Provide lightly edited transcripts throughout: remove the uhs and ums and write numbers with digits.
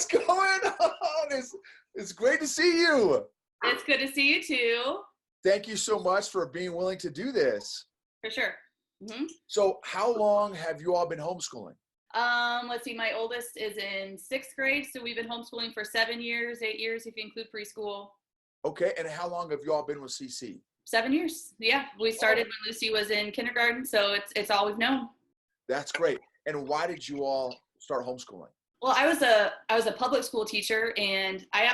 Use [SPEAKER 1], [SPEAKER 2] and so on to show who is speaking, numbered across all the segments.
[SPEAKER 1] What's going on? It's great to see you.
[SPEAKER 2] It's good to see you too.
[SPEAKER 1] Thank you so much for being willing to do this.
[SPEAKER 2] For sure.
[SPEAKER 1] So how long have you all been homeschooling?
[SPEAKER 2] Let's see, my oldest is in 6th grade, so we've been homeschooling for 7 years, 8 years if you include preschool.
[SPEAKER 1] Okay, and how long have you all been with CC?
[SPEAKER 2] 7 years. Yeah, we started when Lucy was in kindergarten, so it's all we've known.
[SPEAKER 1] That's great. And why did you all start homeschooling?
[SPEAKER 2] Well, I was a public school teacher, and I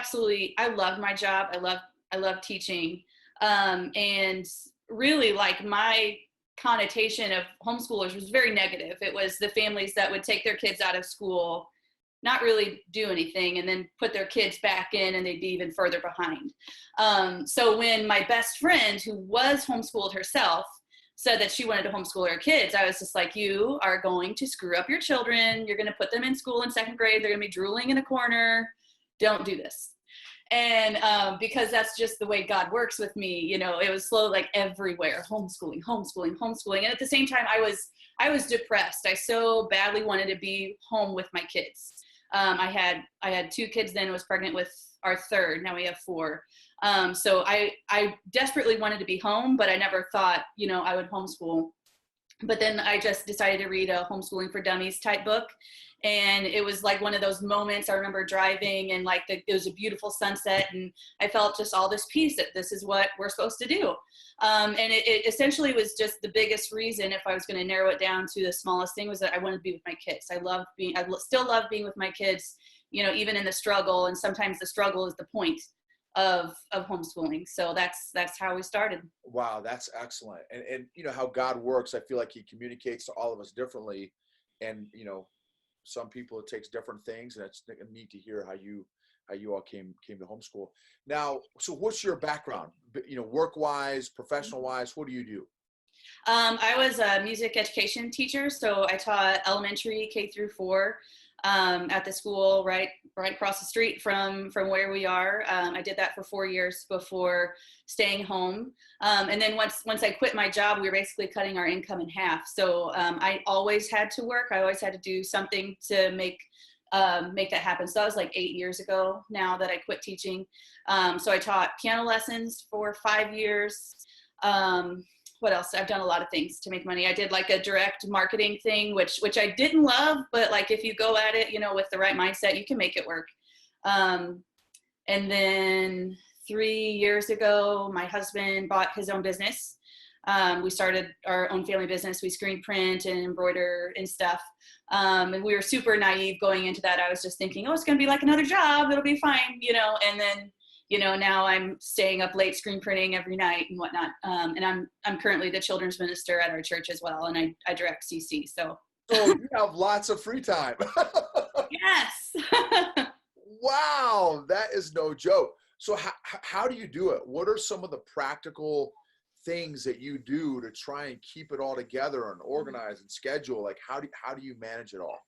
[SPEAKER 2] loved my job. I love teaching, and really like my connotation of homeschoolers was very negative. It was the families that would take their kids out of school, not really do anything, and then put their kids back in, and they'd be even further behind. So when my best friend, who was homeschooled herself, said that she wanted to homeschool her kids, I was just like, you are going to screw up your children. You're going to put them in school in 2nd grade. They're going to be drooling in a corner. Don't do this. And because that's just the way God works with me, you know, it was slow, like everywhere, homeschooling. And at the same time, I was depressed. I so badly wanted to be home with my kids. I had 2 kids then, was pregnant with our 3rd. Now we have 4. So I desperately wanted to be home, but I never thought, you know, I would homeschool. But then I just decided to read a Homeschooling for Dummies type book. And it was like one of those moments. I remember driving, and like it was a beautiful sunset, and I felt just all this peace that this is what we're supposed to do. And it essentially was just the biggest reason, if I was going to narrow it down to the smallest thing, was that I wanted to be with my kids. I still love being with my kids, you know, even in the struggle. And sometimes the struggle is the point of homeschooling. So that's how we started.
[SPEAKER 1] Wow, that's excellent. And you know how God works. I feel like he communicates to all of us differently. And, you know, some people, it takes different things, and it's neat to hear how you all came to homeschool. Now, so what's your background? You know, work-wise, professional-wise, what do you do?
[SPEAKER 2] I was a music education teacher, so I taught elementary K through 4 at the school right across the street from where we are. I did that for 4 years before staying home. And then once I quit my job, we were basically cutting our income in half. So I always had to work. I always had to do something to make that happen. So that was like 8 years ago now that I quit teaching. So I taught piano lessons for 5 years. What else? I've done a lot of things to make money. I did like a direct marketing thing, which I didn't love, but like if you go at it, you know, with the right mindset, you can make it work. And then 3 years ago, my husband bought his own business. We started our own family business. We screen print and embroider and stuff. And we were super naive going into that. I was just thinking, oh, it's going to be like another job. It'll be fine, you know, and then you know, now I'm staying up late screen printing every night and whatnot. And I'm currently the children's minister at our church as well. And I direct CC. So
[SPEAKER 1] you have lots of free time.
[SPEAKER 2] Yes.
[SPEAKER 1] Wow, that is no joke. So how do you do it? What are some of the practical things that you do to try and keep it all together and organize and schedule? Like how do you manage it all?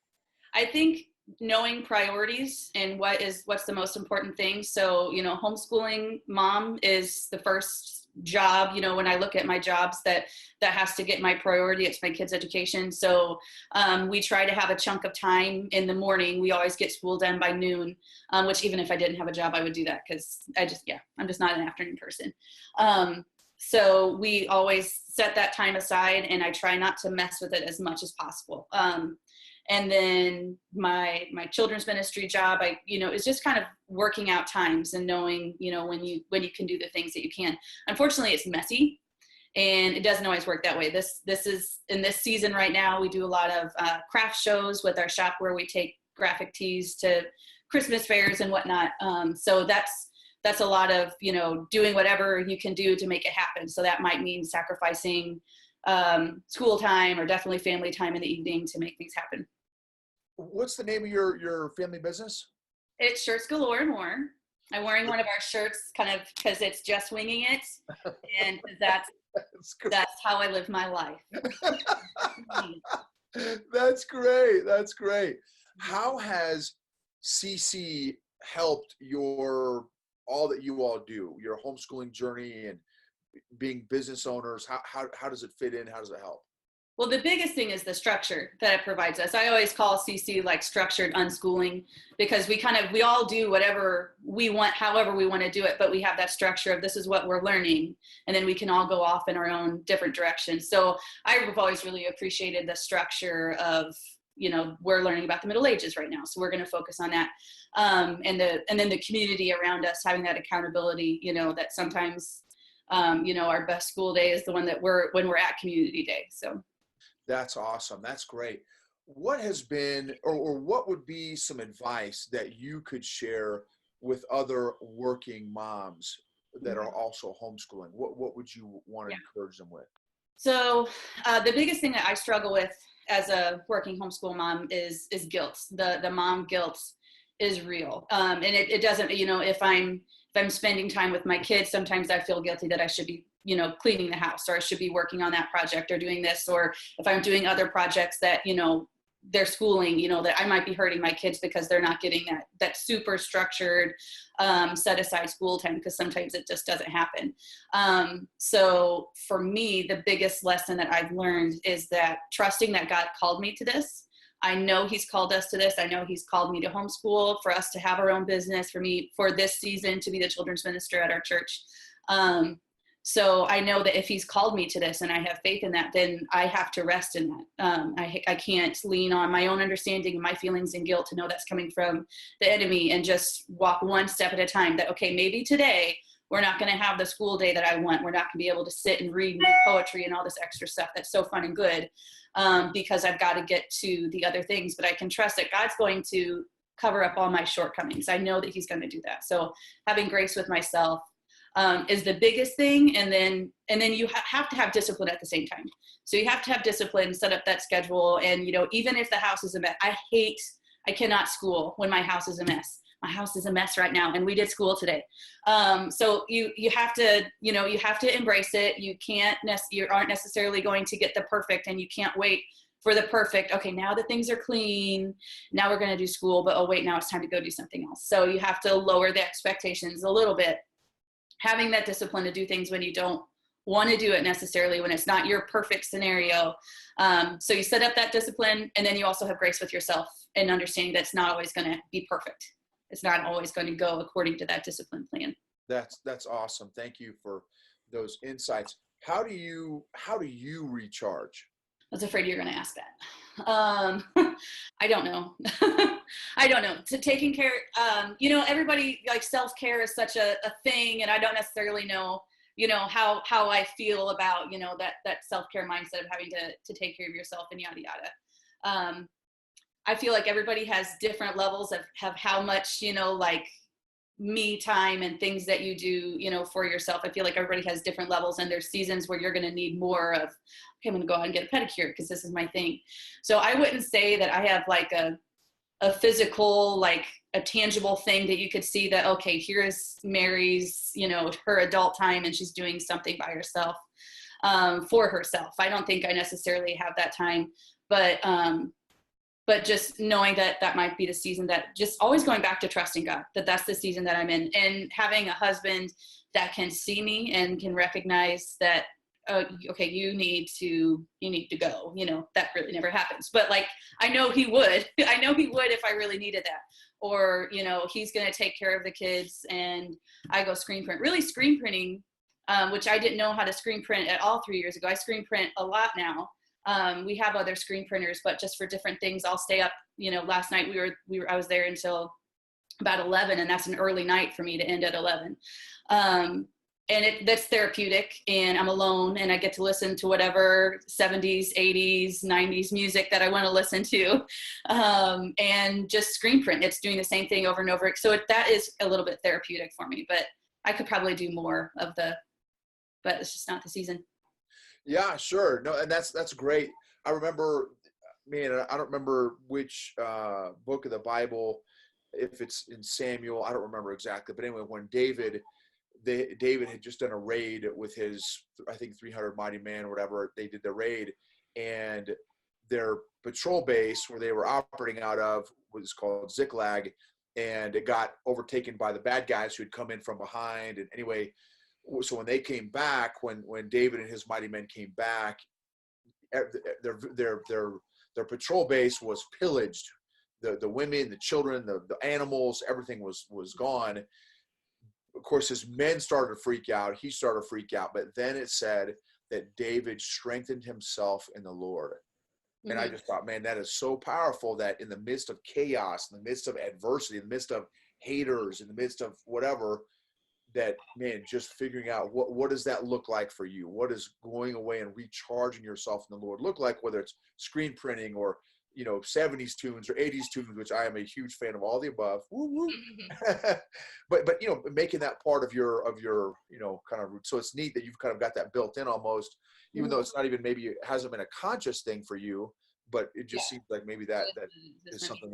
[SPEAKER 2] I think knowing priorities and what's the most important thing. So, you know, homeschooling mom is the first job. You know, when I look at my jobs that has to get my priority, it's my kids' education. So we try to have a chunk of time in the morning. We always get school done by noon, which even if I didn't have a job, I would do that because I'm just not an afternoon person. So we always set that time aside, and I try not to mess with it as much as possible. And then my children's ministry job, is just kind of working out times and knowing, you know, when you can do the things that you can. Unfortunately, it's messy, and it doesn't always work that way. This is in this season right now. We do a lot of craft shows with our shop where we take graphic tees to Christmas fairs and whatnot. So that's a lot of, you know, doing whatever you can do to make it happen. So that might mean sacrificing school time or definitely family time in the evening to make things happen.
[SPEAKER 1] What's the name of your family business?
[SPEAKER 2] It's Shirts Galore and More. I'm wearing one of our shirts kind of because it's just winging it, and that's how I live my life.
[SPEAKER 1] That's great. That's great. How has CC helped all that you all do, your homeschooling journey and being business owners? How does it fit in? How does it help?
[SPEAKER 2] Well, the biggest thing is the structure that it provides us. I always call CC like structured unschooling, because we all do whatever we want, however we want to do it, but we have that structure of this is what we're learning, and then we can all go off in our own different directions. So I've always really appreciated the structure of, we're learning about the Middle Ages right now, so we're going to focus on that, and then the community around us having that accountability. That sometimes, our best school day is the one that when we're at community day. So.
[SPEAKER 1] That's awesome. That's great. What has been, or what would be some advice that you could share with other working moms that are also homeschooling? What would you want to encourage them with?
[SPEAKER 2] So the biggest thing that I struggle with as a working homeschool mom is guilt. The mom guilt is real. And it doesn't, if I'm spending time with my kids, sometimes I feel guilty that I should be, cleaning the house, or I should be working on that project or doing this, or if I'm doing other projects that, they're schooling, that I might be hurting my kids because they're not getting that super structured set aside school time, because sometimes it just doesn't happen. So for me, the biggest lesson that I've learned is that trusting that God called me to this. I know he's called us to this. I know he's called me to homeschool, for us to have our own business, for this season to be the children's minister at our church. So I know that if he's called me to this and I have faith in that, then I have to rest in that. I can't lean on my own understanding and my feelings and guilt to know that's coming from the enemy, and just walk one step at a time. That, okay, maybe today we're not going to have the school day that I want. We're not going to be able to sit and read and do poetry and all this extra stuff that's so fun and good, because I've got to get to the other things. But I can trust that God's going to cover up all my shortcomings. I know that he's going to do that. So having grace with myself is the biggest thing. And then you have to have discipline at the same time. So you have to have discipline, set up that schedule. And, even if the house is a mess, I cannot school when my house is a mess. My house is a mess right now, and we did school today. So you have to, you have to embrace it. You aren't necessarily going to get the perfect, and you can't wait for the perfect. Okay, now that things are clean, now we're going to do school, but oh wait, now it's time to go do something else. So you have to lower the expectations a little bit, having that discipline to do things when you don't want to do it necessarily, when it's not your perfect scenario. So you set up that discipline, and then you also have grace with yourself and understanding that it's not always going to be perfect. It's not always going to go according to that discipline plan.
[SPEAKER 1] That's awesome. Thank you for those insights. How do you recharge?
[SPEAKER 2] I was afraid you were going to ask that. I don't know. I don't know. So taking care, everybody, like, self-care is such a thing, and I don't necessarily know, how I feel about, that self-care mindset of having to take care of yourself and yada, yada. I feel like everybody has different levels of how much, like, me time and things that you do, for yourself. I feel like everybody has different levels, and there's seasons where you're going to need more of, okay, I'm going to go out and get a pedicure because this is my thing. So I wouldn't say that I have like a physical, like a tangible thing that you could see that, okay, here's Mary's, her adult time, and she's doing something by herself, for herself. I don't think I necessarily have that time, but just knowing that might be the season, that just always going back to trusting God, that's the season that I'm in, and having a husband that can see me and can recognize that, okay, you need to go, that really never happens. But like, I know he would if I really needed that, or, he's going to take care of the kids and I go screen printing, which I didn't know how to screen print at all 3 years ago. I screen print a lot now. We have other screen printers, but just for different things. I'll stay up, last night I was there until about 11, and that's an early night for me to end at 11. And that's therapeutic, and I'm alone, and I get to listen to whatever 70s, 80s, 90s music that I want to listen to, and just screen print. It's doing the same thing over and over. So that is a little bit therapeutic for me, but I could probably do more but it's just not the season.
[SPEAKER 1] Yeah, sure. No, and that's great. I remember, man, I don't remember which book of the Bible, if it's in Samuel, I don't remember exactly. But anyway, when David had just done a raid with his, I think, 300 mighty men or whatever, they did the raid, and their patrol base where they were operating out of was called Ziklag, and it got overtaken by the bad guys who had come in from behind. And anyway, so when they came back, when David and his mighty men came back, their patrol base was pillaged. The women, the children, the animals, everything was gone. Of course, his men started to freak out. He started to freak out. But then it said that David strengthened himself in the Lord. And I just thought, man, that is so powerful, that in the midst of chaos, in the midst of adversity, in the midst of haters, in the midst of whatever, that, man, just figuring out what does that look like for you? What does going away and recharging yourself in the Lord look like, whether it's screen printing or, 70s tunes or 80s tunes, which I am a huge fan of all the above. Woo, woo. but making that part of your kind of, so it's neat that you've kind of got that built in almost, even though it's not even, maybe it hasn't been a conscious thing for you, but it just seems like maybe that is something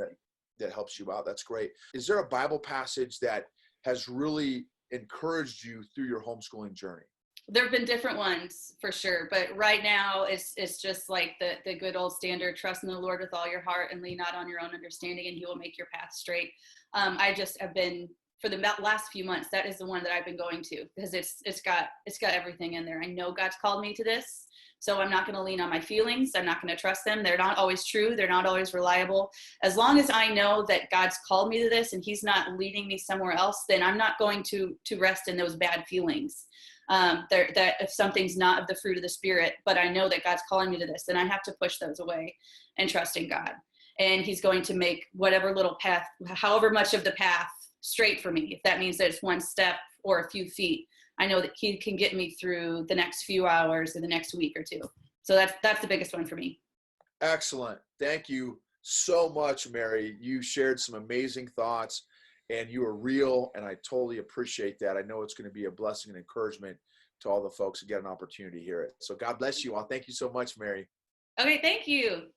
[SPEAKER 1] that helps you out. That's great. Is there a Bible passage that has really encouraged you through your homeschooling journey?
[SPEAKER 2] There have been different ones for sure, but right now it's just like the good old standard: trust in the Lord with all your heart and lean not on your own understanding, and He will make your path straight. I just have been, for the last few months, that is the one that I've been going to, because it's got everything in there. I know God's called me to this, so I'm not going to lean on my feelings. I'm not going to trust them. They're not always true. They're not always reliable. As long as I know that God's called me to this and He's not leading me somewhere else, then I'm not going to rest in those bad feelings. That if something's not of the fruit of the Spirit, but I know that God's calling me to this, then I have to push those away and trust in God. And He's going to make whatever little path, however much of the path, straight for me. If that means that it's one step or a few feet, I know that He can get me through the next few hours or the next week or two. So that's the biggest one for me.
[SPEAKER 1] Excellent. Thank you so much, Mary. You shared some amazing thoughts, and you are real, and I totally appreciate that. I know it's going to be a blessing and encouragement to all the folks who get an opportunity to hear it. So God bless you all. Thank you so much, Mary.
[SPEAKER 2] Okay, thank you.